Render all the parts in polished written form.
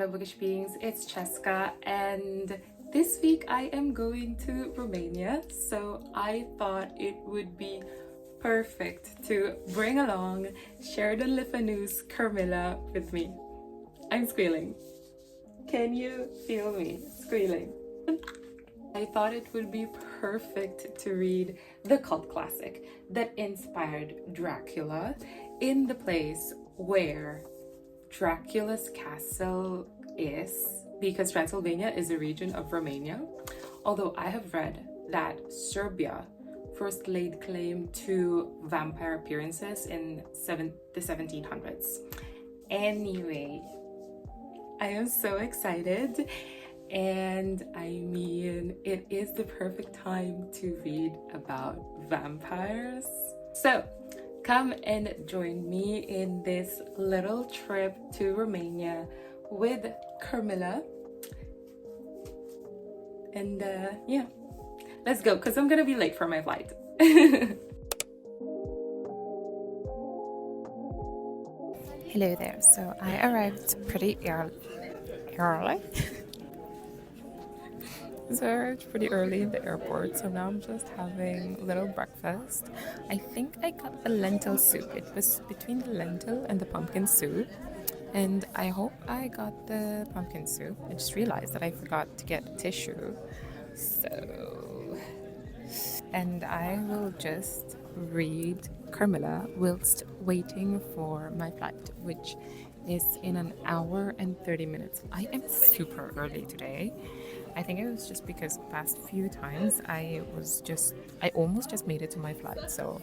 fellow bookish beings, it's Cheska, and this week I am going to Romania, so I thought it would be perfect to bring along Sheridan Le Fanu's Carmilla with me. I'm squealing. Can you feel me squealing? I thought it would be perfect to read the cult classic that inspired Dracula in the place where Dracula's castle is, because Transylvania is a region of Romania, although I have read that Serbia first laid claim to vampire appearances in the 1700s. Anyway, I am so excited, and I mean, it is the perfect time to read about vampires. So come and join me in this little trip to Romania with Carmilla. And yeah, let's go, because I'm gonna be late for my flight. Hello there. So I arrived pretty early. So I arrived pretty early in the airport, so now I'm just having a little breakfast. I think I got the lentil soup. It was between the lentil and the pumpkin soup, and I hope I got the pumpkin soup. I just realized that I forgot to get a tissue, and I will just read Carmilla whilst waiting for my flight, which is in an hour and 30 minutes. I am super early today. I think it was just because the past few times I almost just made it to my flight, so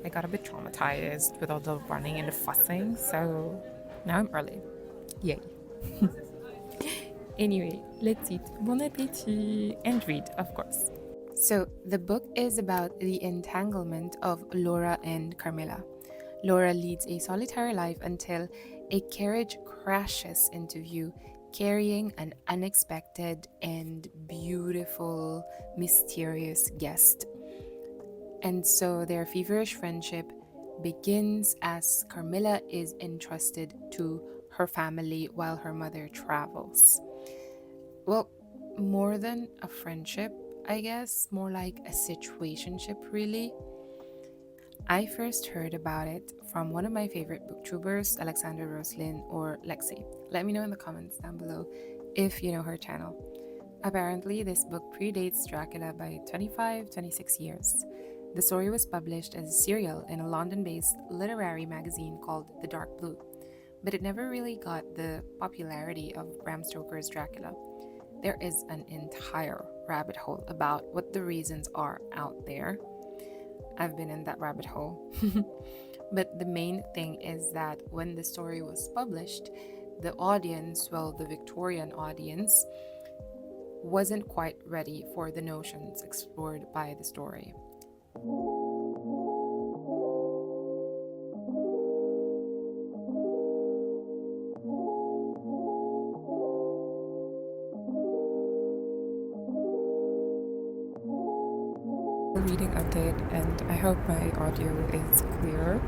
I got a bit traumatized with all the running and the fussing, so now I'm early. Yay. Anyway, let's eat. Bon appétit! And read, of course. So the book is about the entanglement of Laura and Carmilla. Laura leads a solitary life until a carriage crashes into view, carrying an unexpected and beautiful, mysterious guest. And so their feverish friendship begins as Carmilla is entrusted to her family while her mother travels. Well, more than a friendship, I guess, more like a situationship, really. I first heard about it from one of my favorite booktubers, Alexandra Roslin, or Lexi. Let me know in the comments down below if you know her channel. Apparently, this book predates Dracula by 26 years. The story was published as a serial in a London-based literary magazine called The Dark Blue, but it never really got the popularity of Bram Stoker's Dracula. There is an entire rabbit hole about what the reasons are out there. I've been in that rabbit hole. But the main thing is that when the story was published, the audience, well, the Victorian audience, wasn't quite ready for the notions explored by the story. Reading update, and I hope my audio is clear.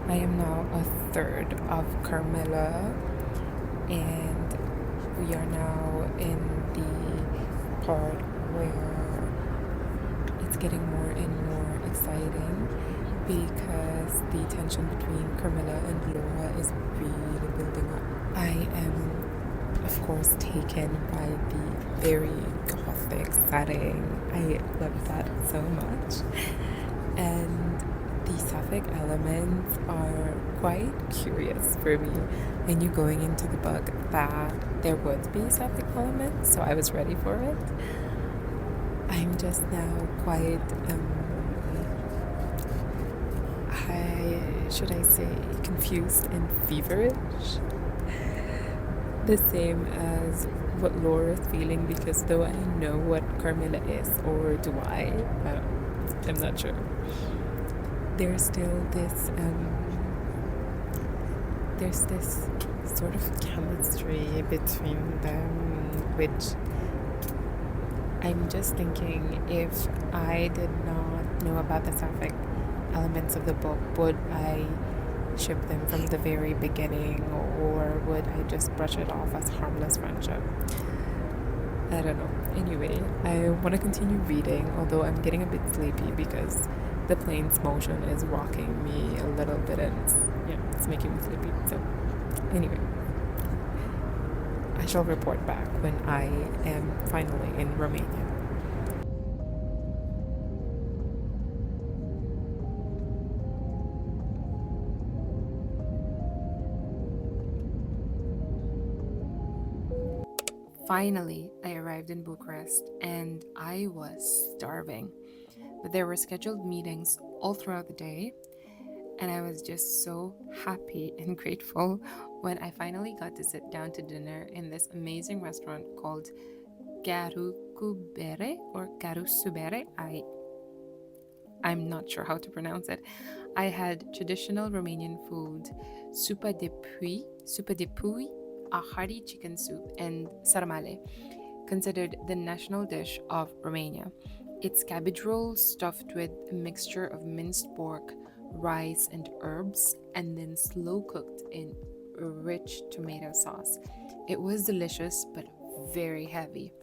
I am now a third of Carmilla, and we are now in the part where it's getting more and more exciting, because the tension between Carmilla and Laura is really building up. I am, of course, taken by the very gothic setting. I love that so much. And the sapphic elements are quite curious for me. I knew going into the book that there would be sapphic elements, so I was ready for it. I'm just now quite, should I say, confused and feverish. The same as what Laura's feeling, because though I know what Carmilla is, or do I'm not sure. There's still this, there's this sort of chemistry between them, which I'm just thinking, if I did not know about the sapphic elements of the book, would I ship them from the very beginning, or would I just brush it off as harmless friendship? I don't know. Anyway, I want to continue reading, although I'm getting a bit sleepy because the plane's motion is rocking me a little bit, and it's making me sleepy. So anyway, I shall report back when I am finally in Romania. Finally, I arrived in Bucharest and I was starving. But there were scheduled meetings all throughout the day, and I was just so happy and grateful when I finally got to sit down to dinner in this amazing restaurant called Garukubere or Garusubere. I'm not sure how to pronounce it. I had traditional Romanian food, supa de pui, a hearty chicken soup, and sarmale, considered the national dish of Romania. It's cabbage rolls stuffed with a mixture of minced pork, rice, and herbs, and then slow cooked in a rich tomato sauce. It was delicious but very heavy.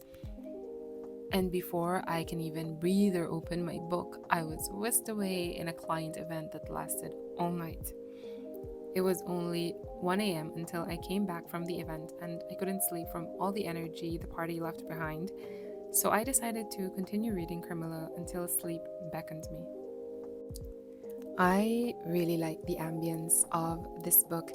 And before I can even breathe or open my book, I was whisked away in a client event that lasted all night. It was only 1 a.m. until I came back from the event, and I couldn't sleep from all the energy the party left behind. So I decided to continue reading Carmilla until sleep beckoned me. I really like the ambience of this book.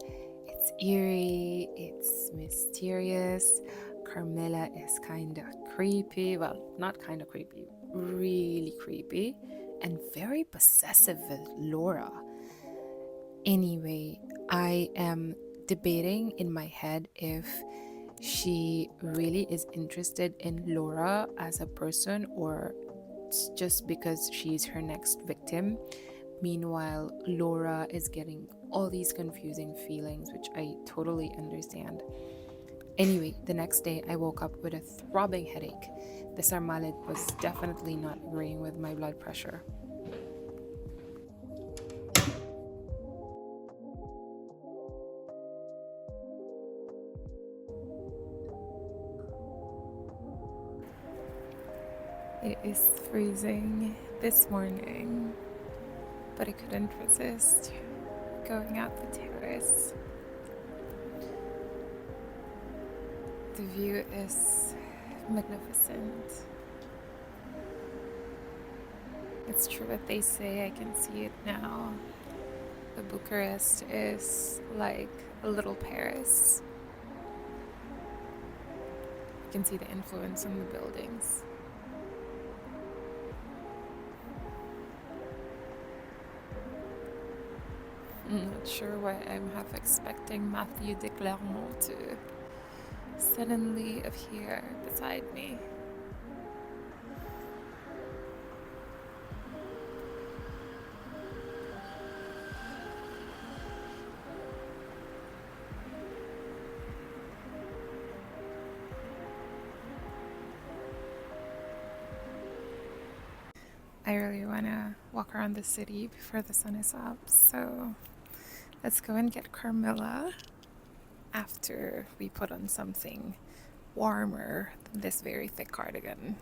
It's eerie, it's mysterious. Carmilla is kind of creepy. Well, not kind of creepy, really creepy, and very possessive with Laura. Anyway, I am debating in my head if she really is interested in Laura as a person, or it's just because she's her next victim. Meanwhile, Laura is getting all these confusing feelings, which I totally understand. Anyway, the next day I woke up with a throbbing headache. The sarmale was definitely not agreeing with my blood pressure. It is freezing this morning, but I couldn't resist going out the terrace. The view is magnificent. It's true what they say, I can see it now. The Bucharest is like a little Paris. You can see the influence in the buildings. I'm not sure why I'm half expecting Matthew de Clermont to suddenly appear beside me. I really want to walk around the city before the sun is up, so let's go and get Carmilla after we put on something warmer than this very thick cardigan.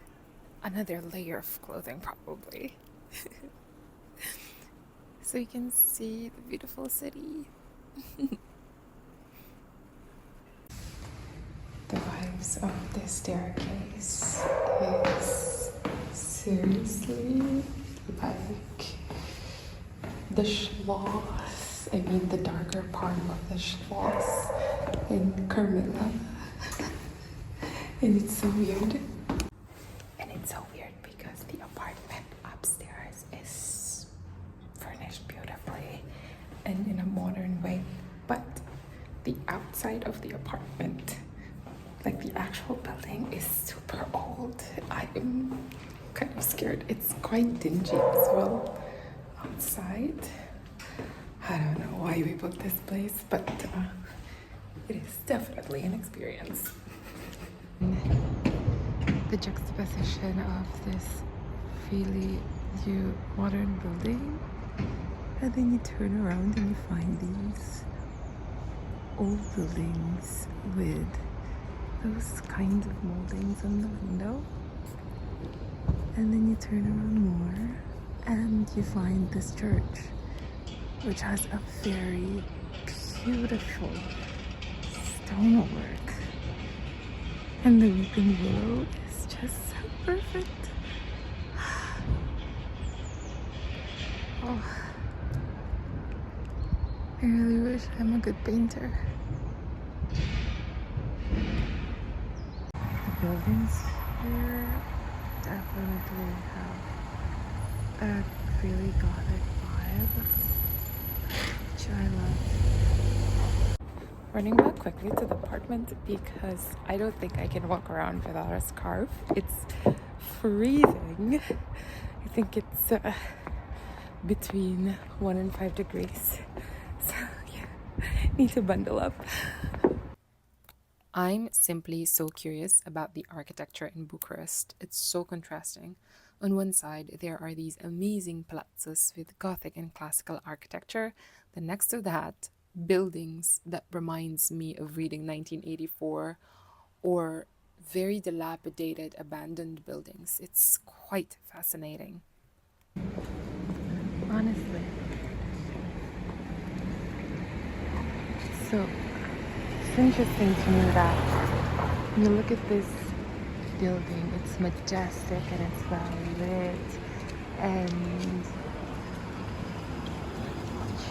Another layer of clothing, probably. So you can see the beautiful city. The vibes of this staircase is seriously like the Schloss. I mean, the darker part of the Schloss in Carmilla. And it's so weird. And it's so weird because the apartment upstairs is furnished beautifully and in a modern way. But the outside of the apartment, like the actual building, is super old. I am kind of scared. It's quite dingy as well outside. I don't know why we booked this place, but it is definitely an experience. The juxtaposition of this really new modern building And then you turn around and you find these old buildings with those kinds of moldings on the window. And then you turn around more and you find this church, which has a very beautiful stonework. And the weeping willow is just so perfect. Oh, I really wish I'm a good painter. The buildings here definitely have a really gothic vibe, which I love. Running back quickly to the apartment because I don't think I can walk around without a scarf. It's freezing. I think it's between 1 and 5 degrees. So yeah, need to bundle up. I'm simply so curious about the architecture in Bucharest. It's so contrasting. On one side, there are these amazing plazas with Gothic and classical architecture. Then next to that, buildings that reminds me of reading 1984 or very dilapidated abandoned buildings. It's quite fascinating. Honestly. So it's interesting to me that you look at this building, it's majestic and it's well lit, and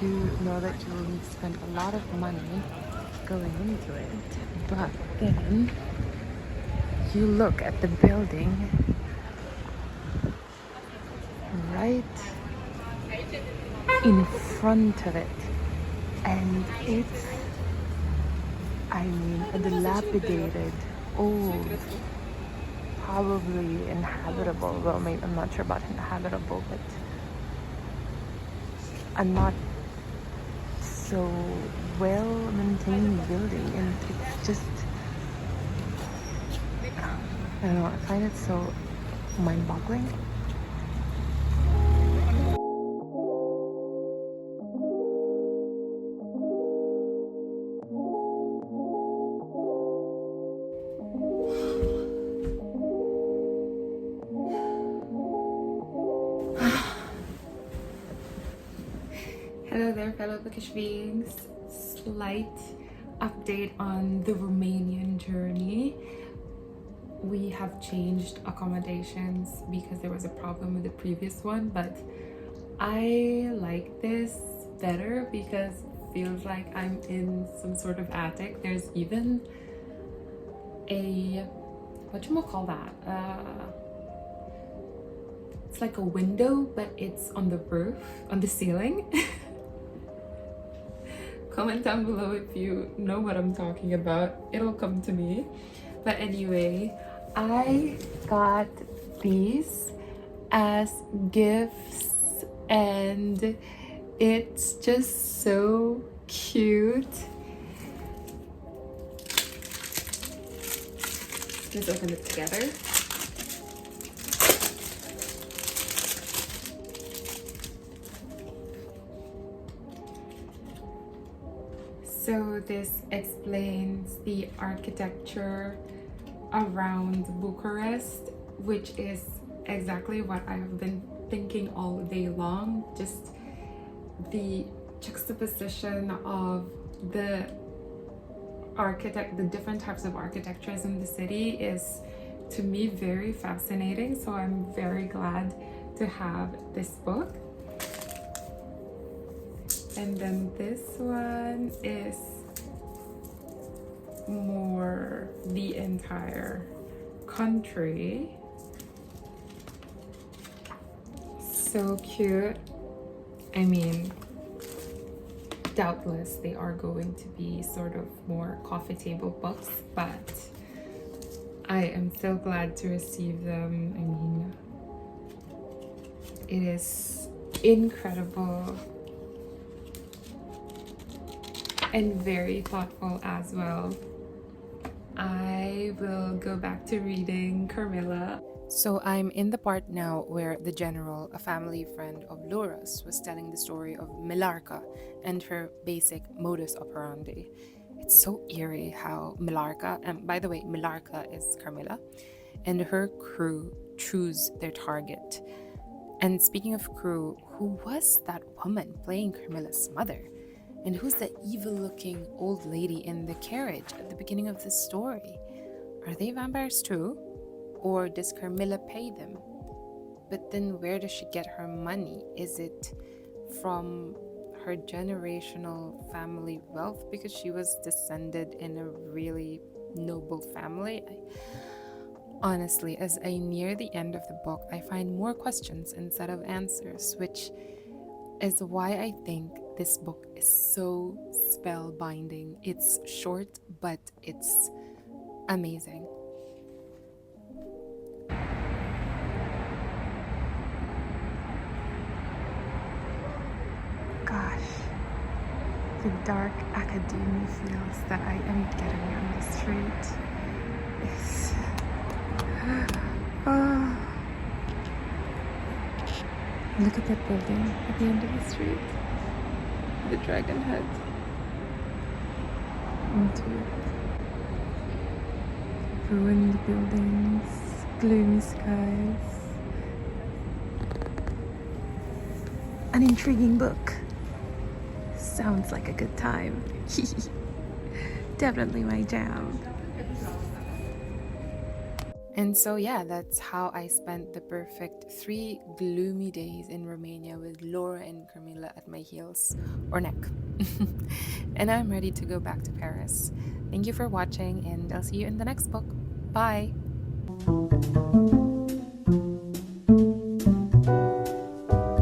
you know that you will spend a lot of money going into it, but then you look at the building right in front of it, and it's, I mean, a dilapidated, old, probably inhabitable, well, maybe, I'm not sure about inhabitable, but a not so well maintained building, and it's just, I don't know, I find it so mind-boggling. Hello there, fellow bookish beings. Slight update on the Romanian journey. We have changed accommodations because there was a problem with the previous one, but I like this better because it feels like I'm in some sort of attic. There's even a, whatchamacall that? It's like a window, but it's on the roof, on the ceiling. Comment down below if you know what I'm talking about. It'll come to me. But anyway, I got these as gifts and it's just so cute. Let's open it together. So this explains the architecture around Bucharest, which is exactly what I have been thinking all day long. Just the juxtaposition of the different types of architectures in the city is, to me, very fascinating. So I'm very glad to have this book. And then this one is more the entire country. So cute. I mean, doubtless they are going to be sort of more coffee table books, but I am so glad to receive them. I mean, it is incredible and very thoughtful as well. I will go back to reading Carmilla. So I'm in the part now where the general, a family friend of Laura's, was telling the story of Milarka and her basic modus operandi. It's so eerie how Milarka, and by the way, Milarka is Carmilla, and her crew choose their target. And speaking of crew, who was that woman playing Carmilla's mother? And who's the evil looking old lady in the carriage at the beginning of the story? Are they vampires too? Or does Carmilla pay them? But then where does she get her money? Is it from her generational family wealth because she was descended in a really noble family? Honestly, as I near the end of the book, I find more questions instead of answers, which is why I think this book is so spellbinding. It's short, but it's amazing. Gosh, the dark academia feels that I am getting on the street is... Look at that building at the end of the street. The dragon head. Into it. Ruined buildings, gloomy skies. An intriguing book. Sounds like a good time. Definitely my jam. And so, yeah, that's how I spent the perfect 3 gloomy days in Romania with Laura and Carmilla at my heels or neck. And I'm ready to go back to Paris. Thank you for watching, and I'll see you in the next book. Bye!